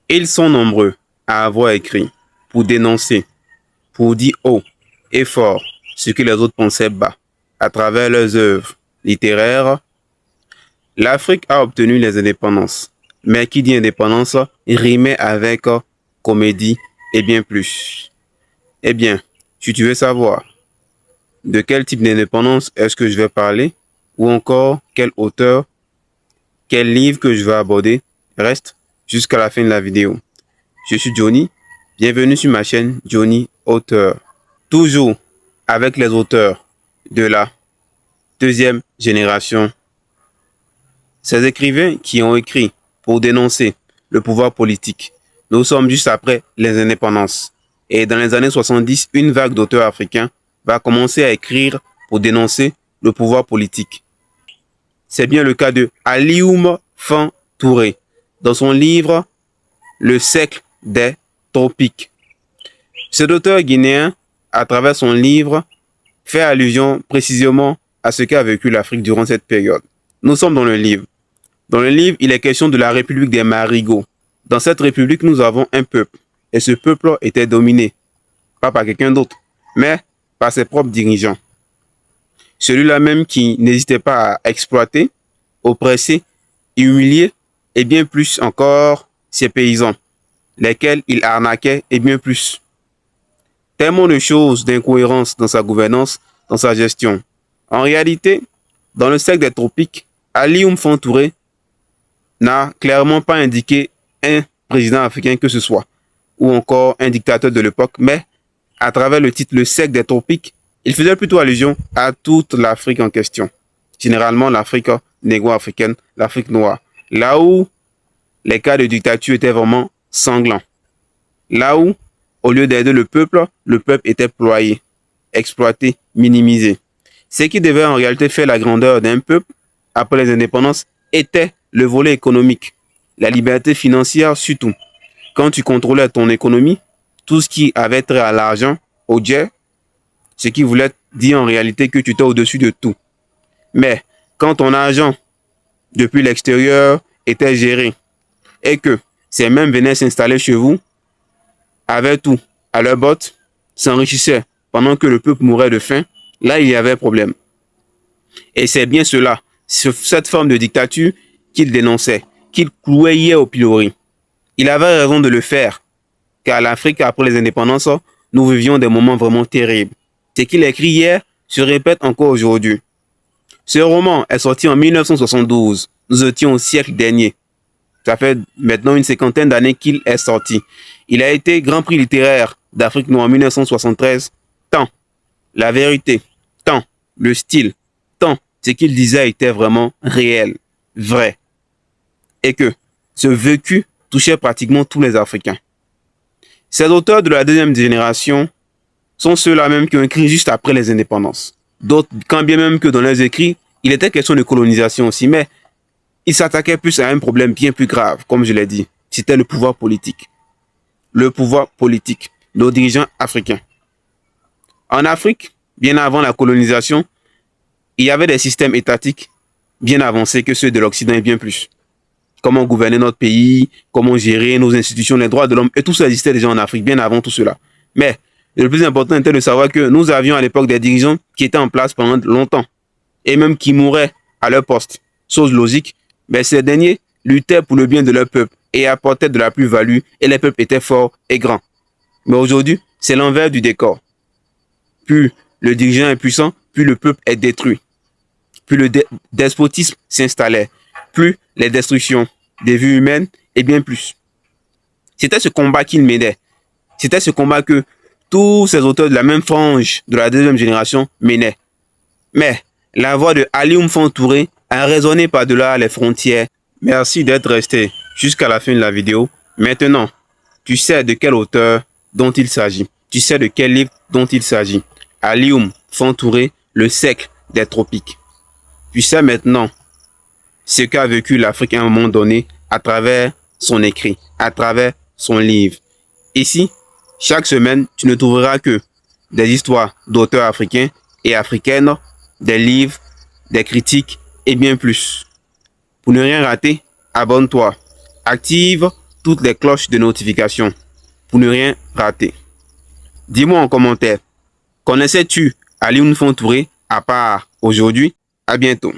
Ils sont nombreux à avoir écrit pour dénoncer, pour dire haut et fort ce que les autres pensaient bas. À travers leurs œuvres littéraires, l'Afrique a obtenu les indépendances. Mais qui dit indépendance rimait avec comédie et bien plus. Eh bien, si tu veux savoir de quel type d'indépendance est-ce que je vais parler, ou encore quel auteur, quel livre que je vais aborder, reste jusqu'à la fin de la vidéo. Je suis Johnny, bienvenue sur ma chaîne Johnny Auteur. Toujours avec les auteurs de la deuxième génération. Ces écrivains qui ont écrit pour dénoncer le pouvoir politique. Nous sommes juste après les indépendances. Et dans les années 70, une vague d'auteurs africains va commencer à écrire pour dénoncer le pouvoir politique. C'est bien le cas de Alioune Fan Touré, dans son livre Le siècle des tropiques. Cet auteur guinéen, à travers son livre, fait allusion précisément à ce qu'a vécu l'Afrique durant cette période. Nous sommes dans le livre. Dans le livre, il est question de la République des Marigots. Dans cette République, nous avons un peuple. Et ce peuple était dominé, pas par quelqu'un d'autre, mais par ses propres dirigeants. Celui-là même qui n'hésitait pas à exploiter, oppresser, humilier, et bien plus encore ses paysans, lesquels il arnaquait et bien plus. Tellement de choses d'incohérence dans sa gouvernance, dans sa gestion. En réalité, dans le siècle des tropiques, Alioune Fan Touré n'a clairement pas indiqué un président africain que ce soit, ou encore un dictateur de l'époque, mais à travers le titre Le siècle des tropiques, il faisait plutôt allusion à toute l'Afrique en question. Généralement l'Afrique négro-africaine, l'Afrique noire. Là où les cas de dictature étaient vraiment sanglants. Là où, au lieu d'aider le peuple était ployé, exploité, minimisé. Ce qui devait en réalité faire la grandeur d'un peuple après les indépendances était le volet économique, la liberté financière surtout. Quand tu contrôlais ton économie, tout ce qui avait trait à l'argent, au jet, ce qui voulait dire en réalité que tu étais au-dessus de tout. Mais quand ton argent, depuis l'extérieur, était géré et que ces mêmes venaient s'installer chez vous, avaient tout à leur botte, s'enrichissaient pendant que le peuple mourait de faim, là il y avait problème. Et c'est bien cela, cette forme de dictature qu'il dénonçait, qu'il clouait hier au pilori. Il avait raison de le faire, car l'Afrique, après les indépendances, nous vivions des moments vraiment terribles. Ce qu'il écrit hier se répète encore aujourd'hui. Ce roman est sorti en 1972. Nous étions au siècle dernier. Ça fait maintenant une cinquantaine d'années qu'il est sorti. Il a été Grand Prix littéraire d'Afrique noire en 1973. Tant la vérité, tant le style, tant ce qu'il disait était vraiment réel, vrai. Et que ce vécu touchait pratiquement tous les Africains. Ces auteurs de la deuxième génération sont ceux-là même qui ont écrit juste après les indépendances. D'autres, quand bien même que dans leurs écrits, il était question de colonisation aussi, mais ils s'attaquaient plus à un problème bien plus grave, comme je l'ai dit. C'était le pouvoir politique. Le pouvoir politique, nos dirigeants africains. En Afrique, bien avant la colonisation, il y avait des systèmes étatiques bien avancés que ceux de l'Occident et bien plus. Comment gouverner notre pays, comment gérer nos institutions, les droits de l'homme, et tout ça existait déjà en Afrique, bien avant tout cela. Mais le plus important était de savoir que nous avions à l'époque des dirigeants qui étaient en place pendant longtemps, et même qui mouraient à leur poste. Chose logique, mais ces derniers luttaient pour le bien de leur peuple et apportaient de la plus-value, et les peuples étaient forts et grands. Mais aujourd'hui, c'est l'envers du décor. Plus le dirigeant est puissant, plus le peuple est détruit. Plus le despotisme s'installait, plus les destructions des vies humaines et bien plus. C'était ce combat qu'il menait. C'était ce combat que tous ces auteurs de la même frange de la deuxième génération menaient. Mais la voix de Alioune Fan Touré a résonné par-delà les frontières. Merci d'être resté jusqu'à la fin de la vidéo. Maintenant, tu sais de quel auteur dont il s'agit. Tu sais de quel livre dont il s'agit. Alioune Fan Touré, Le siècle des tropiques. Tu sais maintenant ce qu'a vécu l'Afrique à un moment donné à travers son écrit, à travers son livre. Ici, chaque semaine, tu ne trouveras que des histoires d'auteurs africains et africaines, des livres, des critiques et bien plus. Pour ne rien rater, abonne-toi, active toutes les cloches de notification pour ne rien rater. Dis-moi en commentaire, connaissais-tu Alioune Fontouré à part aujourd'hui? À bientôt.